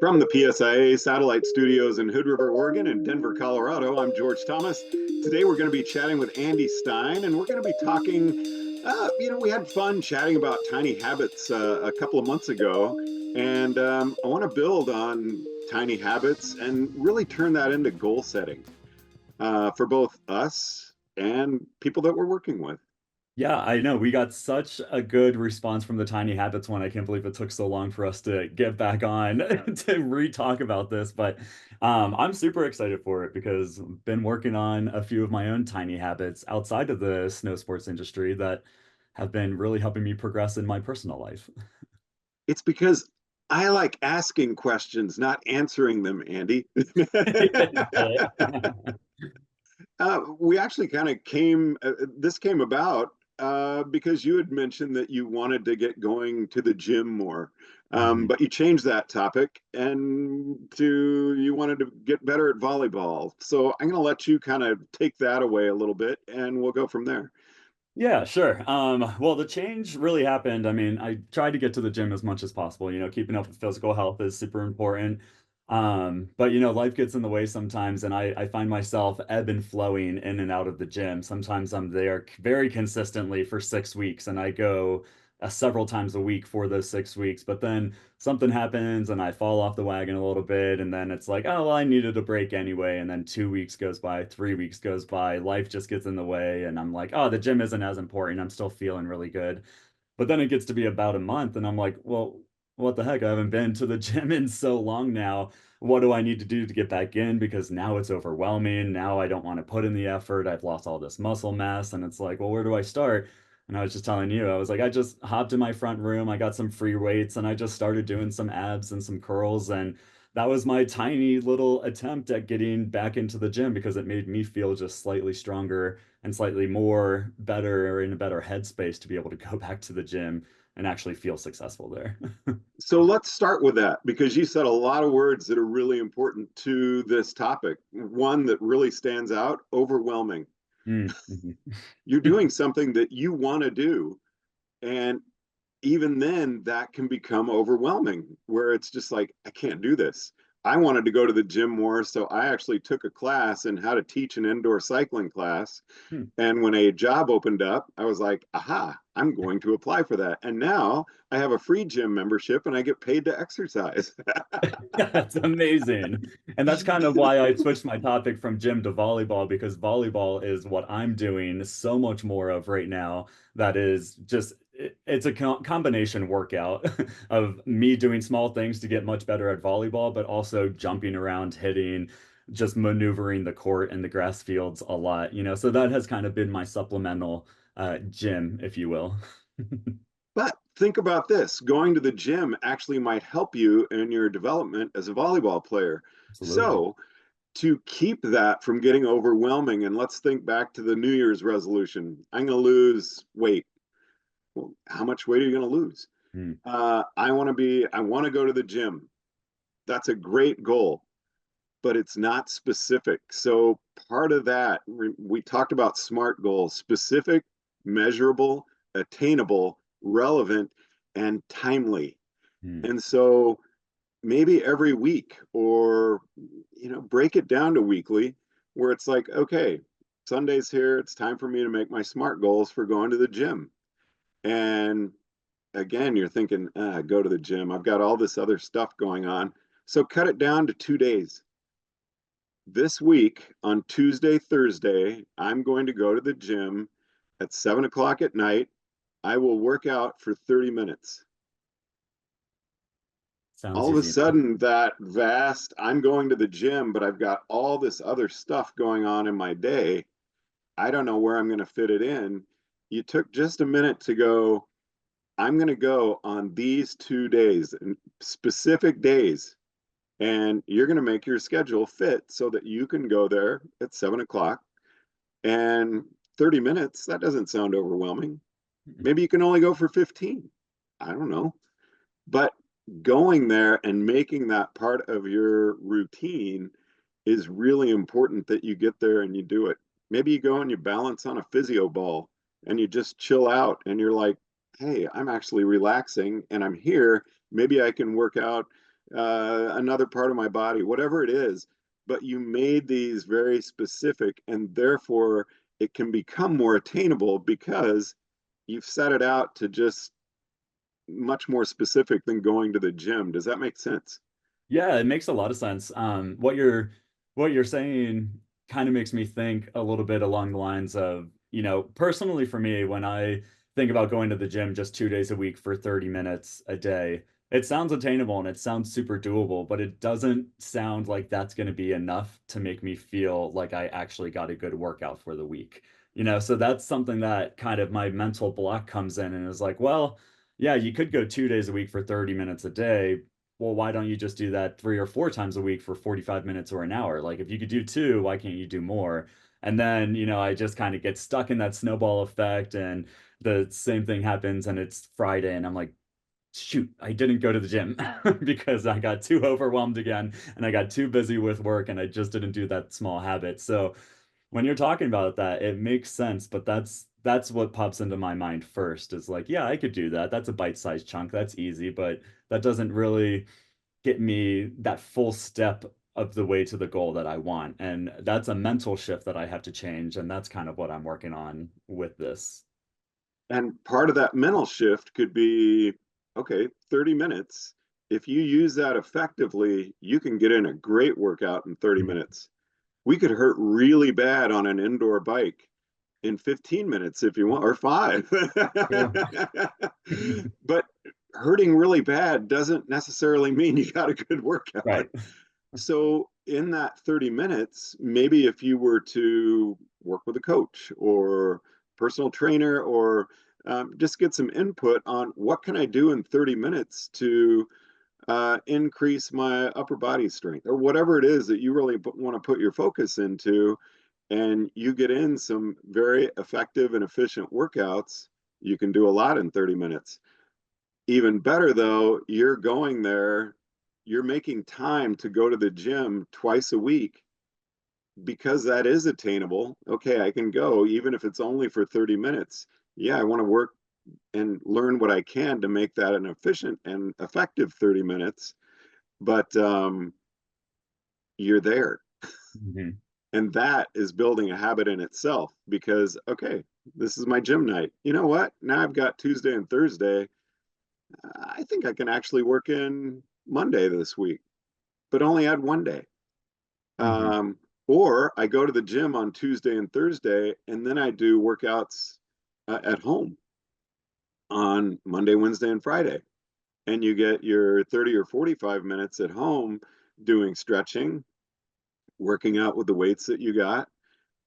From the PSIA satellite studios in Hood River, Oregon and Denver, Colorado, I'm George Thomas. Today we're going to be chatting with Andy Stein, and we're going to be talking. We had fun chatting about tiny habits a couple of months ago, and I want to build on tiny habits and really turn that into goal setting for both us and people that we're working with. Yeah, I know. We got such a good response from the Tiny Habits one. I can't believe it took so long for us to get back on to re-talk about this. But I'm super excited for it because I've been working on a few of my own tiny habits outside of the snow sports industry that have been really helping me progress in my personal life. It's because I like asking questions, not answering them, Andy. We actually kind of this came about because you had mentioned that you wanted to get going to the gym more. Mhm. But you changed that topic and you wanted to get better at volleyball. So I'm going to let you kind of take that away a little bit and we'll go from there. Yeah, sure. Well, the change really happened. I mean, I tried to get to the gym as much as possible. Keeping up with physical health is super important. But life gets in the way sometimes, and I find myself ebb and flowing in and out of the gym. Sometimes I'm there very consistently for 6 weeks, and I go several times a week for those 6 weeks. But then something happens, and I fall off the wagon a little bit, and then it's like, oh, well, I needed a break anyway. And then 2 weeks goes by, 3 weeks goes by, life just gets in the way, and I'm like, oh, the gym isn't as important. I'm still feeling really good. But then it gets to be about a month, and I'm like, well, what the heck? I haven't been to the gym in so long now. What do I need to do to get back in? Because now it's overwhelming. Now I don't want to put in the effort. I've lost all this muscle mass. And it's like, well, where do I start? And I was just telling you, I was like, I just hopped in my front room. I got some free weights and I just started doing some abs and some curls. And that was my tiny little attempt at getting back into the gym because it made me feel just slightly stronger and slightly more better or in a better headspace to be able to go back to the gym and actually feel successful there. So let's start with that because you said a lot of words that are really important to this topic. One that really stands out, overwhelming. Mm, mhm. You're doing something that you want to do. And even then, that can become overwhelming where it's just like, I can't do this. I wanted to go to the gym more. So I actually took a class in how to teach an indoor cycling class. Hmm. And when a job opened up, I was like, aha, I'm going to apply for that. And now I have a free gym membership and I get paid to exercise. That's amazing. And that's kind of why I switched my topic from gym to volleyball because volleyball is what I'm doing so much more of right now. That is just, it's a combination workout of me doing small things to get much better at volleyball, but also jumping around, hitting, just maneuvering the court and the grass fields a lot, So that has kind of been my supplemental gym, if you will. But think about this, going to the gym actually might help you in your development as a volleyball player. Absolutely. So, to keep that from getting overwhelming, and let's think back to the New Year's resolution, I'm going to lose weight. Well, how much weight are you going to lose? Hmm. I want to go to the gym. That's a great goal, but it's not specific. So part of that, we talked about SMART goals: specific, measurable, attainable, relevant, and timely. Hmm. And so maybe every week or, break it down to weekly where it's like, okay, Sunday's here. It's time for me to make my SMART goals for going to the gym. And again, you're thinking, go to the gym. I've got all this other stuff going on. So cut it down to 2 days. This week on Tuesday, Thursday, I'm going to go to the gym at 7 o'clock at night. I will work out for 30 minutes. Sounds All of a easy enough. sudden, that vast, I'm going to the gym, but I've got all this other stuff going on in my day. I don't know where I'm going to fit it in. You took just a minute to go, I'm going to go on these 2 days, specific days, and you're going to make your schedule fit so that you can go there at 7 o'clock. And 30 minutes, that doesn't sound overwhelming. Maybe you can only go for 15. I don't know. But going there and making that part of your routine is really important that you get there and you do it. Maybe you go and you balance on a physio ball and you just chill out and you're like, hey, I'm actually relaxing and I'm here. Maybe I can work out another part of my body, whatever it is. But you made these very specific, and therefore it can become more attainable because you've set it out to just much more specific than going to the gym. Does that make sense? Yeah, it makes a lot of sense. What you're saying kind of makes me think a little bit along the lines of, personally for me, when I think about going to the gym just 2 days a week for 30 minutes a day, it sounds attainable and it sounds super doable, but it doesn't sound like that's going to be enough to make me feel like I actually got a good workout for the week. So that's something that kind of my mental block comes in and is like, well, yeah, you could go 2 days a week for 30 minutes a day. Well, why don't you just do that 3 or 4 times a week for 45 minutes or an hour? Like, if you could do two, why can't you do more? And then, I just kind of get stuck in that snowball effect. And the same thing happens, and it's Friday, and I'm like, shoot, I didn't go to the gym because I got too overwhelmed again and I got too busy with work and I just didn't do that small habit. So, when you're talking about that, it makes sense, but that's what pops into my mind first is like, yeah, I could do that. That's a bite-sized chunk. That's easy, but that doesn't really get me that full step of the way to the goal that I want. And that's a mental shift that I have to change. And that's kind of what I'm working on with this. And part of that mental shift could be okay, 30 minutes. If you use that effectively, you can get in a great workout in 30 Mhm. minutes. We could hurt really bad on an indoor bike in 15 minutes if you want, or five. True. But hurting really bad doesn't necessarily mean you got a good workout. Right. So, in that 30 minutes, maybe if you were to work with a coach or personal trainer or just get some input on what can I do in 30 minutes to increase my upper body strength or whatever it is that you really want to put your focus into, and you get in some very effective and efficient workouts, you can do a lot in 30 minutes. Even better though, you're going there, you're making time to go to the gym twice a week because that is attainable. Okay, I can go even if it's only for 30 minutes. Yeah, I want to work and learn what I can to make that an efficient and effective 30 minutes, but you're there. Mhm. And that is building a habit in itself because, okay, this is my gym night. You know what? Now I've got Tuesday and Thursday. I think I can actually work in Monday this week, but only add one day. Mhm. Um, or I go to the gym on Tuesday and Thursday, and then I do workouts at home on Monday, Wednesday, and Friday. And you get your 30 or 45 minutes at home doing stretching, working out with the weights that you got.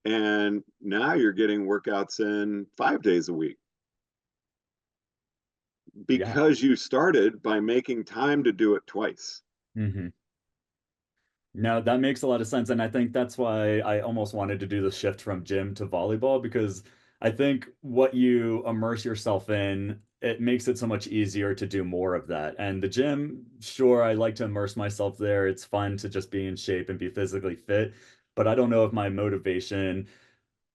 And now you're getting workouts in 5 days a week Yeah. because you started by making time to do it twice. Mhm. No, that makes a lot of sense. And I think that's why I almost wanted to do the shift from gym to volleyball because I think what you immerse yourself in, it makes it so much easier to do more of that. And the gym, sure, I like to immerse myself there. It's fun to just be in shape and be physically fit. But I don't know if my motivation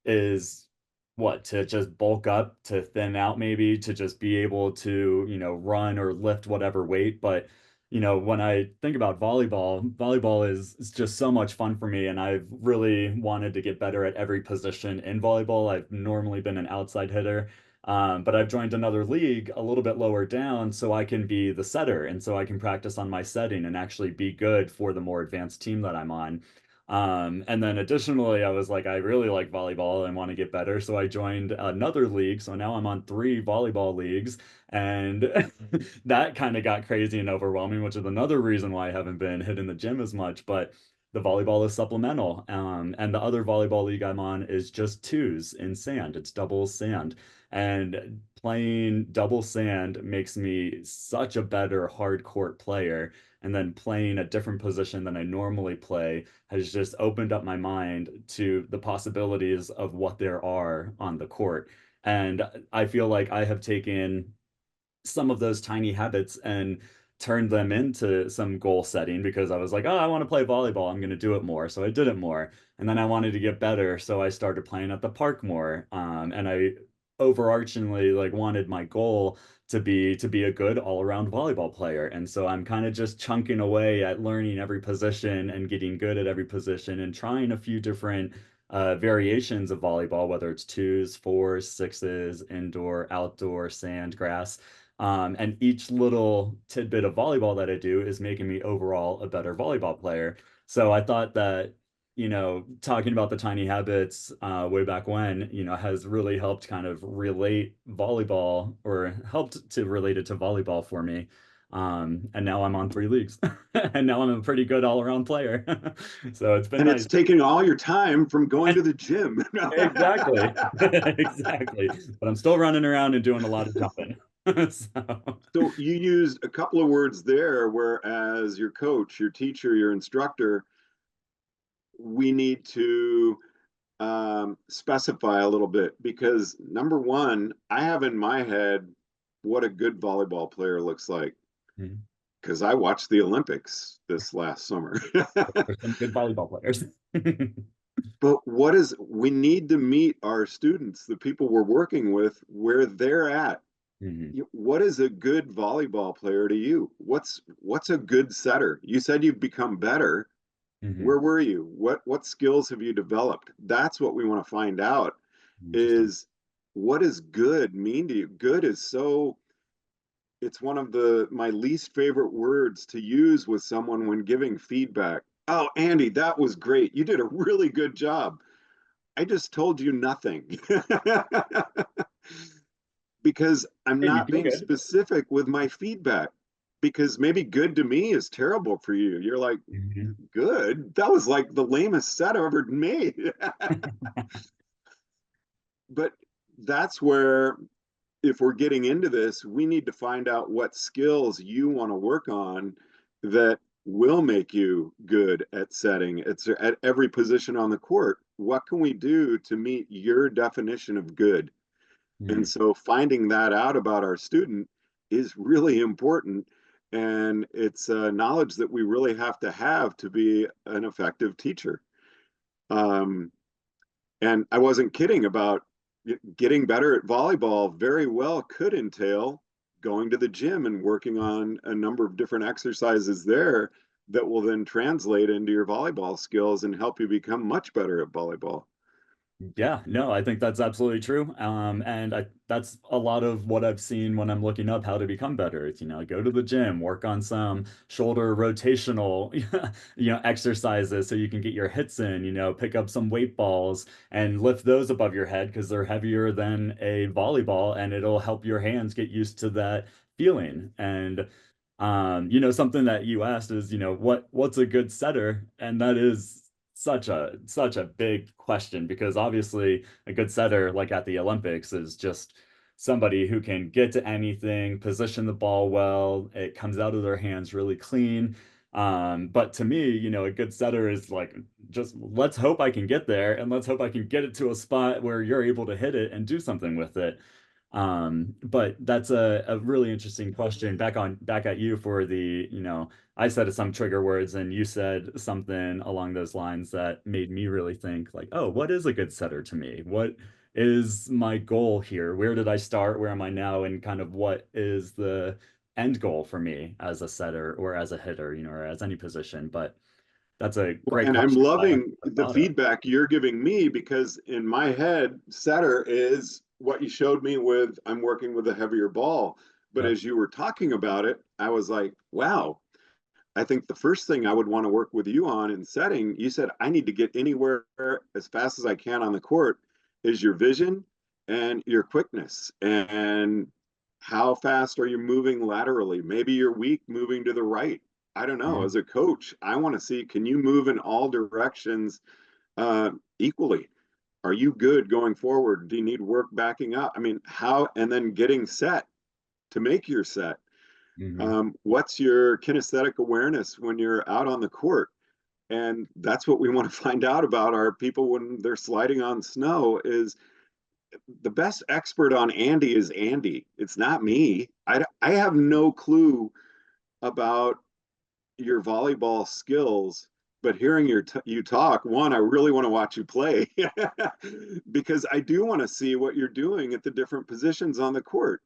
is what, to just bulk up, to thin out maybe, to just be able to, run or lift whatever weight. But, when I think about volleyball, volleyball is just so much fun for me. And I've really wanted to get better at every position in volleyball. I've normally been an outside hitter. But I've joined another league a little bit lower down so I can be the setter and so I can practice on my setting and actually be good for the more advanced team that I'm on. And then additionally, I was like, I really like volleyball and want to get better. So I joined another league. So now I'm on three volleyball leagues. And that kind of got crazy and overwhelming, which is another reason why I haven't been hitting the gym as much. But the volleyball is supplemental. And the other volleyball league I'm on is just twos in sand, it's doubles sand. And playing double sand makes me such a better hard court player. And then playing a different position than I normally play has just opened up my mind to the possibilities of what there are on the court. And I feel like I have taken some of those tiny habits and turned them into some goal setting because I was like, oh, I want to play volleyball. I'm going to do it more. So I did it more. And then I wanted to get better. So I started playing at the park more. And I overarchingly like wanted my goal to be a good all-around volleyball player. And so I'm kind of just chunking away at learning every position and getting good at every position and trying a few different variations of volleyball, whether it's twos, fours, sixes, indoor, outdoor, sand, grass. And each little tidbit of volleyball that I do is making me overall a better volleyball player. So I thought that, talking about the tiny habits way back when, has really helped kind of relate volleyball or helped to relate it to volleyball for me. And now I'm on 3 leagues and now I'm a pretty good all-around player. So it's been And it's nice. taking all your time from going to the gym. Exactly. Exactly. But I'm still running around and doing a lot of jumping. So, So you used a couple of words there, whereas your coach, your teacher, your instructor, we need to specify a little bit because number one, I have in my head what a good volleyball player looks like mhm. because I watched the Olympics this last summer. There's some good volleyball players. But we need to meet our students, the people we're working with, where they're at. Mhm. What is a good volleyball player to you? What's a good setter? You said you've become better. Where Mhm. were you? What skills have you developed? That's what we want to find out Interesting. is what does good mean to you? Good is so it's one of the my least favorite words to use with someone when giving feedback. Oh, Andy, that was great. You did a really good job. I just told you nothing. Because I'm Hey, you not feel being good? specific with my feedback. Because maybe good to me is terrible for you. You're like, Mhm. good? That was like the lamest set I've ever made. But that's where, if we're getting into this, we need to find out what skills you want to work on that will make you good at setting. It's at every position on the court. What can we do to meet your definition of good? And Mhm. so finding that out about our student is really important. And it's knowledge that we really have to be an effective teacher. Um, and I wasn't kidding about getting better at volleyball, very well could entail going to the gym and working on a number of different exercises there that will then translate into your volleyball skills and help you become much better at volleyball. Yeah, no, I think that's absolutely true. That's a lot of what I've seen when I'm looking up how to become better. It's, go to the gym, work on some shoulder rotational, exercises so you can get your hits in, pick up some weight balls and lift those above your head because they're heavier than a volleyball and it'll help your hands get used to that feeling. And something that you asked is, what's a good setter? And that is such a big question because obviously a good setter like at the Olympics is just somebody who can get to anything, position the ball well, it comes out of their hands really clean. But to me, a good setter is like just let's hope I can get there and let's hope I can get it to a spot where you're able to hit it and do something with it. But that's a really interesting question. Back at you for the, I said some trigger words and you said something along those lines that made me really think like, oh, what is a good setter to me? What is my goal here? Where did I start? Where am I now? And kind of what is the end goal for me as a setter or as a hitter, or as any position. But that's a Well, great and I'm question that I loving haven't the thought of. feedback you're giving me because in my head, setter is what you showed me with I'm working with a heavier ball. But Yep. as you were talking about it, I was like, wow, I think the first thing I would want to work with you on in setting, you said I need to get anywhere as fast as I can on the court, is your vision and your quickness. And how fast are you moving laterally? Maybe you're weak moving to the right. I don't know. Mhm. As a coach, I want to see can you move in all directions equally? Are you good going forward? Do you need work backing up? I mean, how, and then getting set to make your set. Mhm. What's your kinesthetic awareness when you're out on the court? And that's what we want to find out about our people when they're sliding on snow is the best expert on Andy is Andy. It's not me. I have no clue about your volleyball skills but hearing you talk, one, I really want to watch you play because I do want to see what you're doing at the different positions on the court.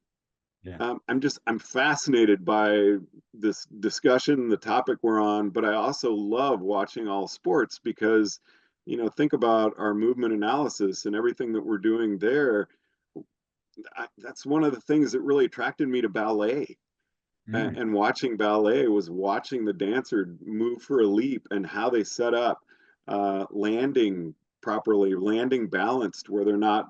Yeah. I'm fascinated by this discussion, the topic we're on, but I also love watching all sports because, think about our movement analysis and everything that we're doing there. That's one of the things that really attracted me to ballet. Mm. And watching ballet was watching the dancer move for a leap and how they set up, landing properly, landing balanced where they're not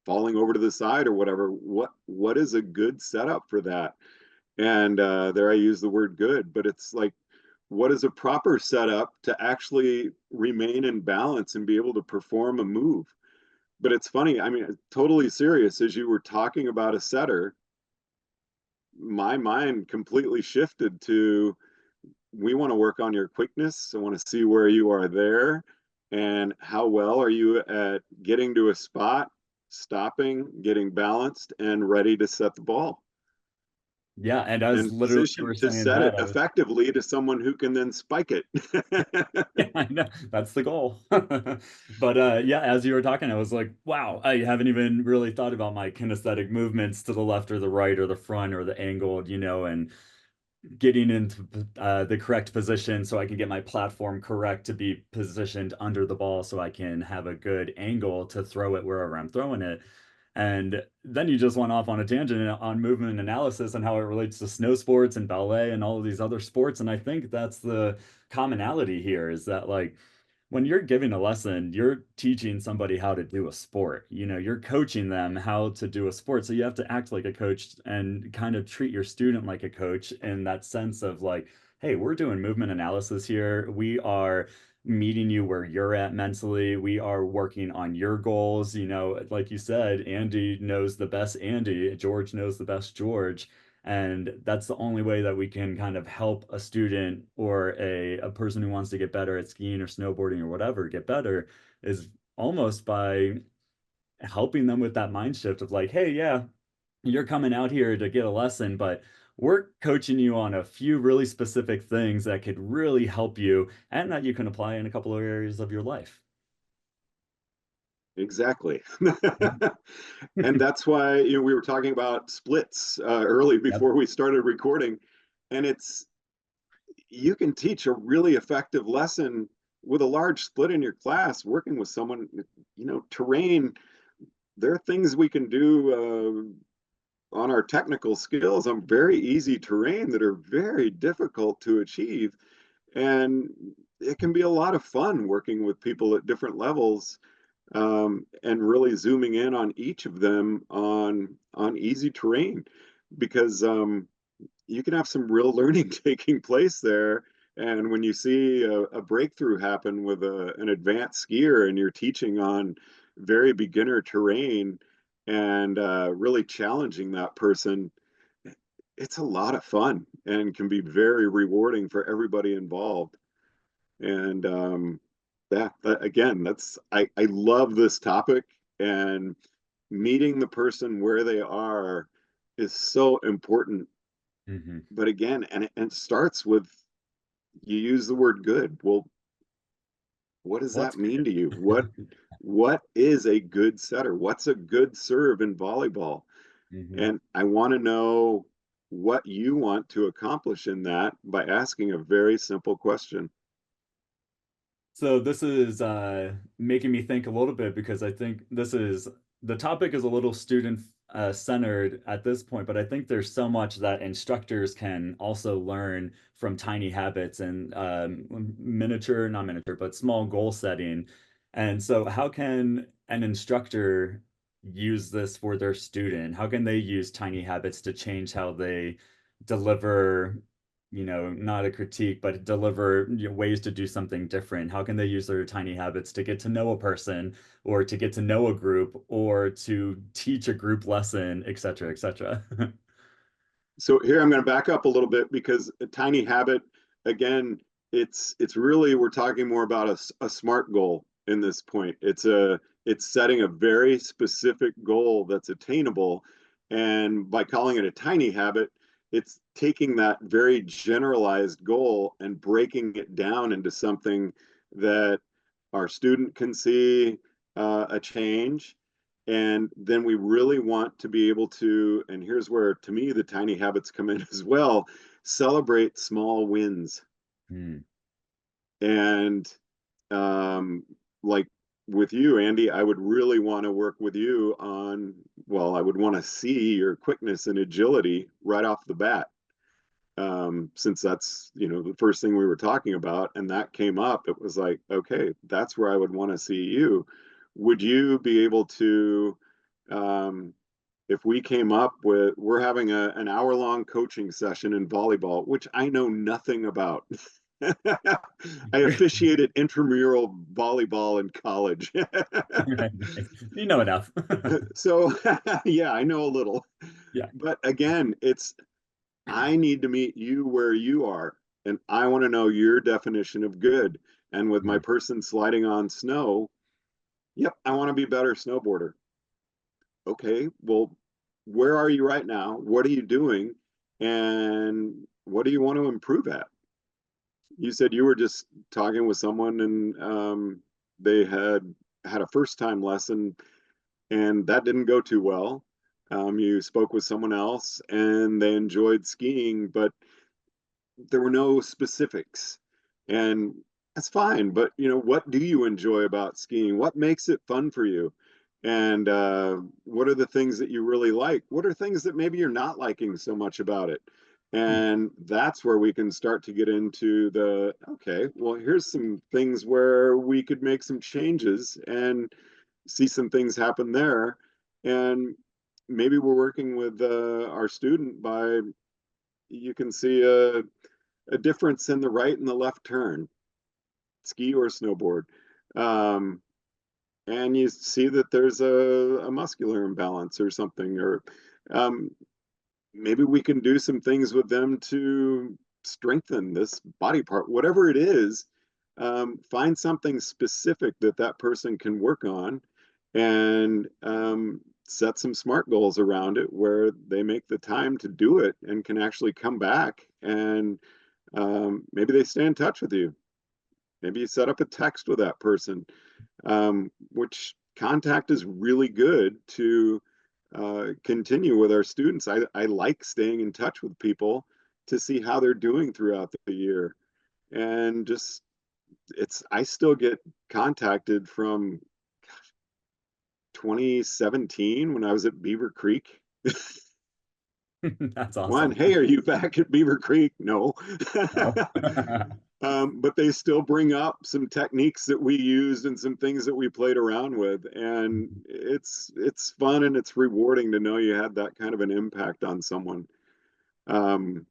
falling over to the side or whatever. What is a good setup for that? And there I use the word good, but it's like, what is a proper setup to actually remain in balance and be able to perform a move? But it's funny, I mean, totally serious. As you were talking about a setter, my mind completely shifted to, we want to work on your quickness. I want to see where you are there and how well are you at getting to a spot, stopping, getting balanced, and ready to set the ball Yeah, and as and literally you were positioned to saying set it that, I was effectively to someone who can then spike it. yeah, I know. That's the goal. But yeah, as you were talking, I was like, wow, I haven't even really thought about my kinesthetic movements to the left or the right or the front or the angled, and getting into the correct position so I can get my platform correct to be positioned under the ball so I can have a good angle to throw it wherever I'm throwing it. And then you just went off on a tangent on movement analysis and how it relates to snow sports and ballet and all of these other sports. And I think that's the commonality here is that, like, when you're giving a lesson, you're teaching somebody how to do a sport. You're coaching them how to do a sport. So you have to act like a coach and kind of treat your student like a coach in that sense of like, hey, we're doing movement analysis here. We are meeting you where you're at mentally. We are working on your goals. Like you said, Andy knows the best Andy, George knows the best George. And that's the only way that we can kind of help a student or a person who wants to get better at skiing or snowboarding or whatever get better is almost by helping them with that mind shift of like, hey, yeah, you're coming out here to get a lesson, but we're coaching you on a few really specific things that could really help you and that you can apply in a couple of areas of your life. Exactly. And that's why, we were talking about splits early Yep. before we started recording. And you can teach a really effective lesson with a large split in your class, working with someone, terrain. There are things we can do on our technical skills on very easy terrain that are very difficult to achieve. And it can be a lot of fun working with people at different levels, and really zooming in on each of them on easy terrain because you can have some real learning taking place there. And when you see a breakthrough happen with an advanced skier and you're teaching on very beginner terrain and really challenging that person, it's a lot of fun and can be very rewarding for everybody involved. And yeah, again, I love this topic, and meeting the person where they are is so important. Hmm. But again, and it starts with, you use the word good. Well, what does What's that mean good? to you? What is a good setter? What's a good serve in volleyball? Hmm. And I want to know what you want to accomplish in that by asking a very simple question. So this is making me think a little bit because I think the topic is a little student centered at this point, but I think there's so much that instructors can also learn from tiny habits and miniature, not miniature, but small goal setting. And so how can an instructor use this for their student? How can they use tiny habits to change how they deliver, not a critique, but deliver, ways to do something different? How can they use their tiny habits to get to know a person or to get to know a group or to teach a group lesson, et cetera, et cetera? So here I'm going to back up a little bit because a tiny habit, again, it's really, we're talking more about a smart goal in this point. It's setting a very specific goal that's attainable, and by calling it a tiny habit, it's taking that very generalized goal and breaking it down into something that our student can see a change. And then we really want to be able to, and here's where to me the tiny habits come in as well, celebrate small wins. Mm. And um, like with you, Andy, I would really want to work with you on, well, I would want to see your quickness and agility right off the bat. Since that's, the first thing we were talking about, and that came up, it was like, okay, that's where I would want to see you. Would you be able to, um, if we came up with, we're having an hour-long coaching session in volleyball, which I know nothing about. I officiated intramural volleyball in college. You know enough. So, yeah, I know a little. Yeah. But again, I need to meet you where you are, and I want to know your definition of good. And with my Mm. person sliding on snow, yep, I want to be a better snowboarder. Okay, well, where are you right now? What are you doing? And what do you want to improve at? You said you were just talking with someone and they had a first time lesson and that didn't go too well. You spoke with someone else and they enjoyed skiing, but there were no specifics. And that's fine, but what do you enjoy about skiing? What makes it fun for you? And what are the things that you really like? What are things that maybe you're not liking so much about it? Mm. And that's where we can start to get into the, okay, well, here's some things where we could make some changes and see some things happen there. And maybe we're working with our student by, you can see a difference in the right and the left turn, ski or snowboard. Um, and you see that there's a muscular imbalance or something, or um, maybe we can do some things with them to strengthen this body part, whatever it is. Find something specific that that person can work on and set some smart goals around it where they make the time to do it and can actually come back and maybe they stay in touch with you. Maybe you set up a text with that person, which contact is really good to continue with our students. I like staying in touch with people to see how they're doing throughout the year. And just, I still get contacted from 2017 when I was at Beaver Creek. That's One, awesome. hey, are you back at Beaver Creek? No. No. But they still bring up some techniques that we used and some things that we played around with, and it's fun and it's rewarding to know you had that kind of an impact on someone. Um,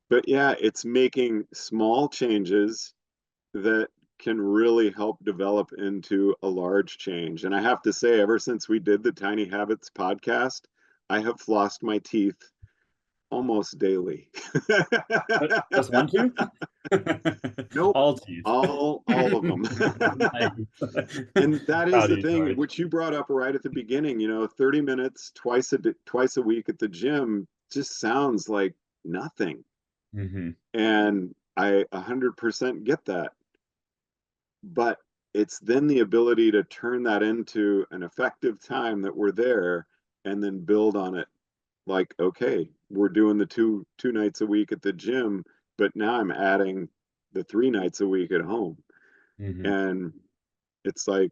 but yeah, it's making small changes that can really help develop into a large change. And I have to say, ever since we did the Tiny Habits podcast, I have flossed my teeth almost daily. Just one tooth? Nope, All teeth. all of them. Nice. And that is Proud the of you, thing George. which you brought up right at the beginning, 30 minutes twice a week at the gym just sounds like nothing. Hmm. And I 100% get that. But it's then the ability to turn that into an effective time that we're there and then build on it. Like, okay, we're doing the two nights a week at the gym, but now I'm adding the 3 nights a week at home. Hmm. And it's like,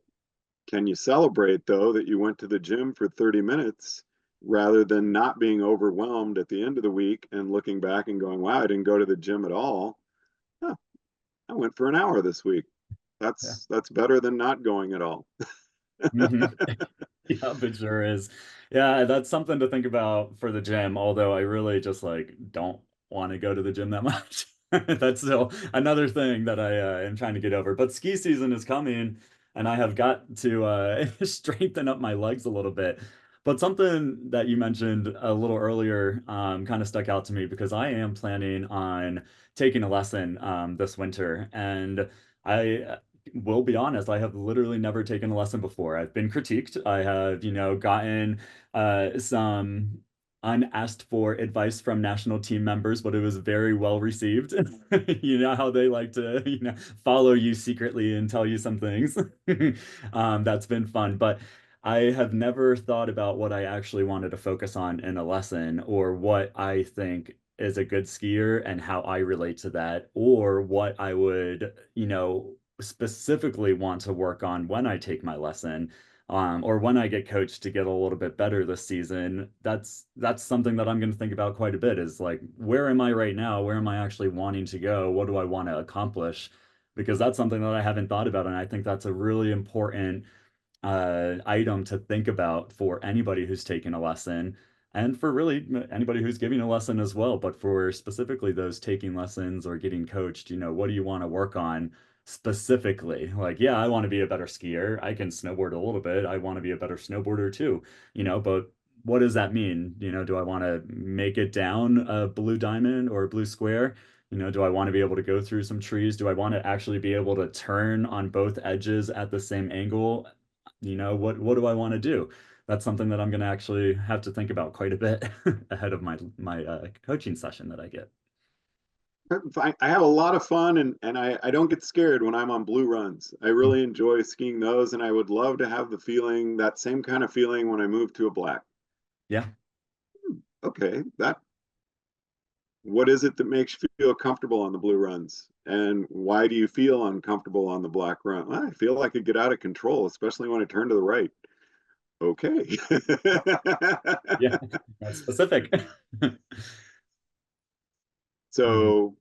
can you celebrate though that you went to the gym for 30 minutes rather than not being overwhelmed at the end of the week and looking back and going, wow, I didn't go to the gym at all. Huh, I went for an hour this week. Yeah. That's better than not going at all. Hmm. Yeah, it sure is. Yeah, that's something to think about for the gym, although I really just like don't want to go to the gym that much. That's still another thing that I am trying to get over. But ski season is coming, and I have got to strengthen up my legs a little bit. But something that you mentioned a little earlier kind of stuck out to me because I am planning on taking a lesson this winter, and I will be honest, I have literally never taken a lesson before. I've been critiqued. I have, gotten some. unasked for advice from national team members, but it was very well received. You know how they like to, follow you secretly and tell you some things. That's been fun, but I have never thought about what I actually wanted to focus on in a lesson, or what I think is a good skier and how I relate to that, or what I would, specifically want to work on when I take my lesson, or when I get coached to get a little bit better this season. That's something that I'm going to think about quite a bit, is like, where am I right now? Where am I actually wanting to go? What do I want to accomplish? Because that's something that I haven't thought about, and I think that's a really important item to think about for anybody who's taking a lesson, and for really anybody who's giving a lesson as well. But for specifically those taking lessons or getting coached, what do you want to work on specifically? Like, yeah, I want to be a better skier. I can snowboard a little bit. I want to be a better snowboarder too, but what does that mean? Do I want to make it down a blue diamond or a blue square? Do I want to be able to go through some trees? Do I want to actually be able to turn on both edges at the same angle? What do I want to do? That's something that I'm going to actually have to think about quite a bit ahead of my coaching session that I get. I have a lot of fun, and I don't get scared when I'm on blue runs. I really enjoy skiing those, and I would love to have the feeling, that same kind of feeling when I move to a black. Yeah. Okay, what is it that makes you feel comfortable on the blue runs? And why do you feel uncomfortable on the black run? Well, I feel like I get out of control, especially when I turn to the right. Okay. Yeah. That's specific. Mhm. So,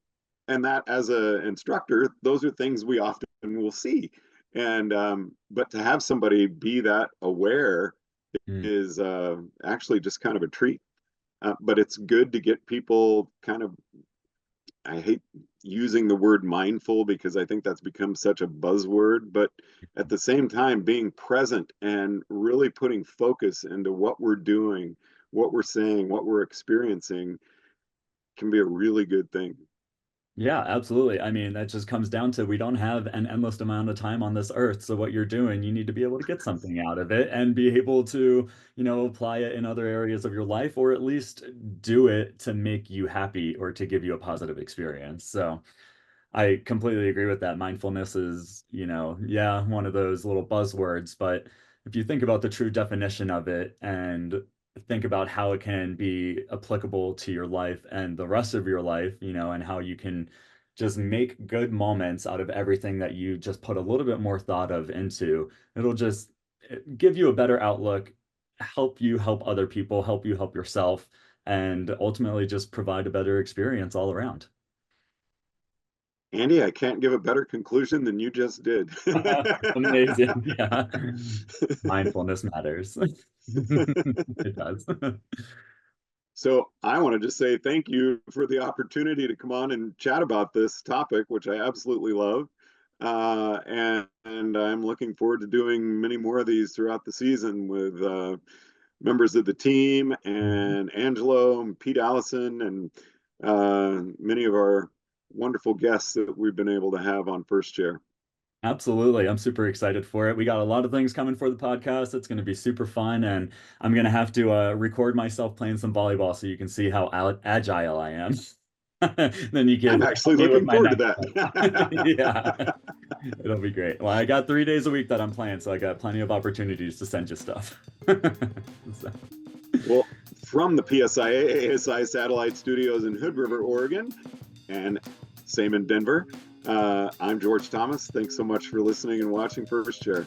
and that as an instructor, those are things we often will see. And, but to have somebody be that aware Mm. is actually just kind of a treat. But it's good to get people kind of, I hate using the word mindful because I think that's become such a buzzword, but at the same time, being present and really putting focus into what we're doing, what we're saying, what we're experiencing can be a really good thing. Yeah, absolutely. I mean, that just comes down to, we don't have an endless amount of time on this earth. So what you're doing, you need to be able to get something out of it and be able to, apply it in other areas of your life, or at least do it to make you happy or to give you a positive experience. So I completely agree with that. Mindfulness is, yeah, one of those little buzzwords, but if you think about the true definition of it and think about how it can be applicable to your life and the rest of your life, and how you can just make good moments out of everything that you just put a little bit more thought of into, it'll just give you a better outlook, help you help other people, help you help yourself, and ultimately just provide a better experience all around. Andy, I can't give a better conclusion than you just did. Amazing. Yeah. Mindfulness matters. It does. So I want to just say thank you for the opportunity to come on and chat about this topic, which I absolutely love. And I'm looking forward to doing many more of these throughout the season with members of the team Mhm. and Angelo and Pete Allison and many of our wonderful guests that we've been able to have on First Chair. Absolutely. I'm super excited for it. We got a lot of things coming for the podcast. It's going to be super fun. And I'm going to have to record myself playing some volleyball so you can see how agile I am. Then you I'm can actually help me with looking my forward to next that. step. Yeah, it'll be great. Well, I got 3 days a week that I'm playing, so I got plenty of opportunities to send you stuff. So, Well, from the PSIA-AASI satellite studios in Hood River, Oregon, and same in Denver, I'm George Thomas. Thanks so much for listening and watching First Chair.